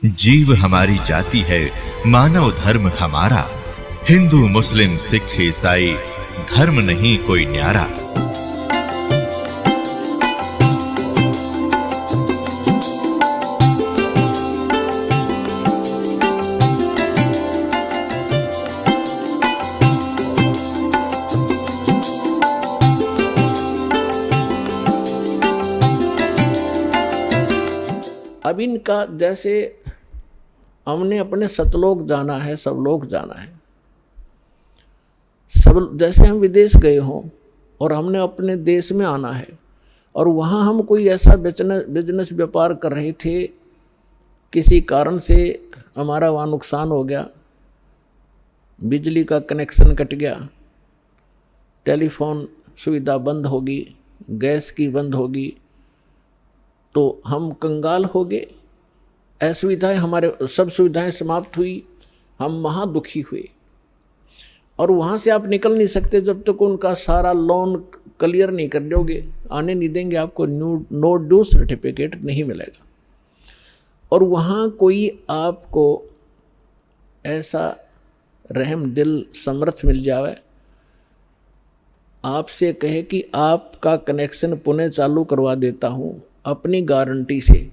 जीव हमारी जाति है, मानव धर्म हमारा। हिंदू मुस्लिम सिख ईसाई धर्म नहीं कोई न्यारा। अब इनका जैसे हमने अपने सतलोक जाना है, सब लोग जाना है। सब जैसे हम विदेश गए हों और हमने अपने देश में आना है और वहाँ हम कोई ऐसा बिजनेस व्यापार कर रहे थे, किसी कारण से हमारा वहाँ नुकसान हो गया, बिजली का कनेक्शन कट गया, टेलीफोन सुविधा बंद होगी, गैस की बंद होगी, तो हम कंगाल हो गए। असुविधाएं, हमारे सब सुविधाएं समाप्त हुई, हम महा दुखी हुए। और वहाँ से आप निकल नहीं सकते जब तक उनका सारा लोन क्लियर नहीं कर दोगे, आने नहीं देंगे, आपको नो ड्यू सर्टिफिकेट नहीं मिलेगा। और वहाँ कोई आपको ऐसा रहम दिल समर्थ मिल जावे, आपसे कहे कि आपका कनेक्शन पुनः चालू करवा देता हूँ अपनी गारंटी से,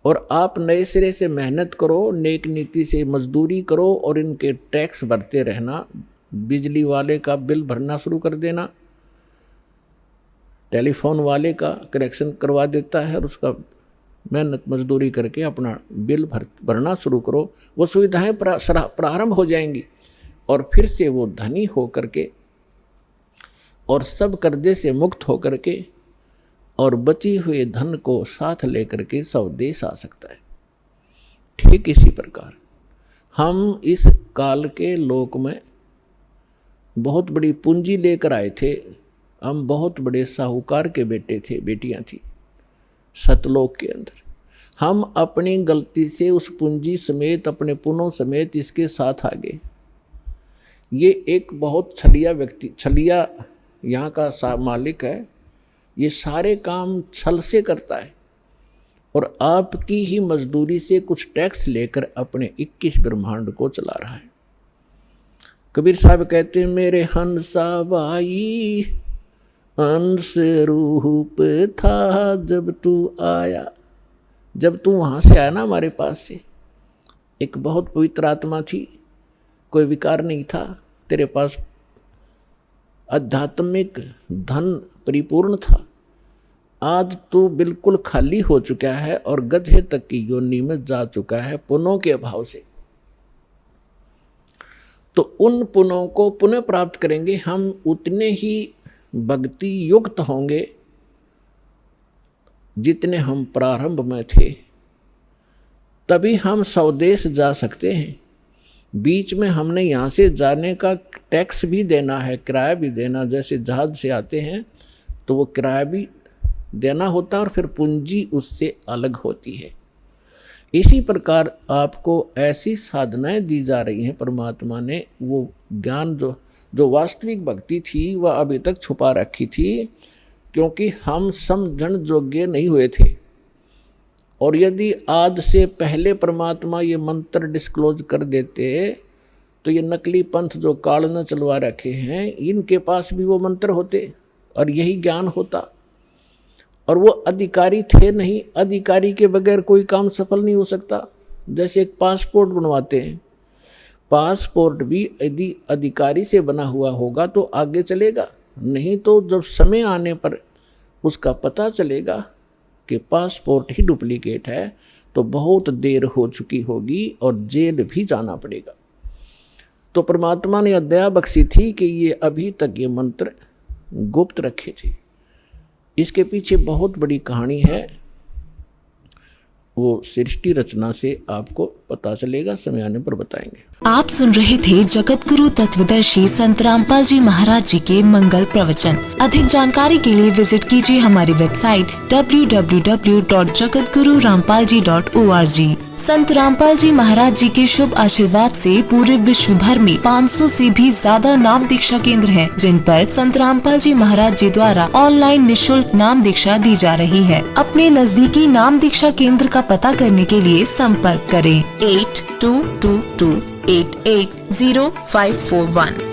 और आप नए सिरे से मेहनत करो, नेक नीति से मजदूरी करो और इनके टैक्स भरते रहना। बिजली वाले का बिल भरना शुरू कर देना, टेलीफोन वाले का कनेक्शन करवा देता है और उसका मेहनत मजदूरी करके अपना बिल भरना शुरू करो। वो सुविधाएं प्रारंभ हो जाएंगी और फिर से वो धनी हो करके और सब कर्जे से मुक्त हो करके और बची हुए धन को साथ लेकर के स्वदेश आ सकता है। ठीक इसी प्रकार हम इस काल के लोक में बहुत बड़ी पूंजी लेकर आए थे। हम बहुत बड़े साहूकार के बेटे थे, बेटियां थी सतलोक के अंदर। हम अपनी गलती से उस पूंजी समेत, अपने पुनों समेत इसके साथ आ गए। ये एक बहुत छलिया व्यक्ति, छलिया यहाँ का मालिक है, ये सारे काम छल से करता है और आपकी ही मजदूरी से कुछ टैक्स लेकर अपने 21 ब्रह्मांड को चला रहा है। कबीर साहब कहते हैं, मेरे हंसा भाई अंश रूप था जब तू आया। जब तू वहाँ से आया ना हमारे पास से, एक बहुत पवित्र आत्मा थी, कोई विकार नहीं था, तेरे पास आध्यात्मिक धन परिपूर्ण था। आज तो बिल्कुल खाली हो चुका है और गधे तक की योनि में जा चुका है पुनों के अभाव से। तो उन पुनों को पुनः प्राप्त करेंगे हम, उतने ही भक्ति युक्त होंगे जितने हम प्रारंभ में थे। तभी हम स्वदेश जा सकते हैं। बीच में हमने यहाँ से जाने का टैक्स भी देना है, किराया भी देना। जैसे जहाज से आते हैं तो वो किराया भी देना होता है और फिर पूंजी उससे अलग होती है। इसी प्रकार आपको ऐसी साधनाएं दी जा रही हैं परमात्मा ने। वो ज्ञान जो वास्तविक भक्ति थी वह अभी तक छुपा रखी थी, क्योंकि हम समझण योग्य नहीं हुए थे। और यदि आज से पहले परमात्मा ये मंत्र डिस्क्लोज कर देते तो ये नकली पंथ जो काल न चलवा रखे हैं, इनके पास भी वो मंत्र होते और यही ज्ञान होता। और वो अधिकारी थे नहीं, अधिकारी के बगैर कोई काम सफल नहीं हो सकता। जैसे एक पासपोर्ट बनवाते हैं, पासपोर्ट भी यदि अधिकारी से बना हुआ होगा तो आगे चलेगा, नहीं तो जब समय आने पर उसका पता चलेगा कि पासपोर्ट ही डुप्लीकेट है तो बहुत देर हो चुकी होगी और जेल भी जाना पड़ेगा। तो परमात्मा ने दया बख्शी थी कि ये अभी तक ये मंत्र गुप्त रखे थे। इसके पीछे बहुत बड़ी कहानी है, वो सृष्टि रचना से आपको पता चलेगा, समय आने पर बताएंगे। आप सुन रहे थे जगत गुरु तत्वदर्शी संत रामपाल जी महाराज जी के मंगल प्रवचन। अधिक जानकारी के लिए विजिट कीजिए हमारी वेबसाइट www.jagatgururampalji.org। संत रामपाल जी महाराज जी के शुभ आशीर्वाद से पूरे विश्व भर में 500 से भी ज्यादा नाम दीक्षा केंद्र हैं, जिन पर संत रामपाल जी महाराज जी द्वारा ऑनलाइन निशुल्क नाम दीक्षा दी जा रही है। अपने नजदीकी नाम दीक्षा केंद्र का पता करने के लिए संपर्क करें 8222880541।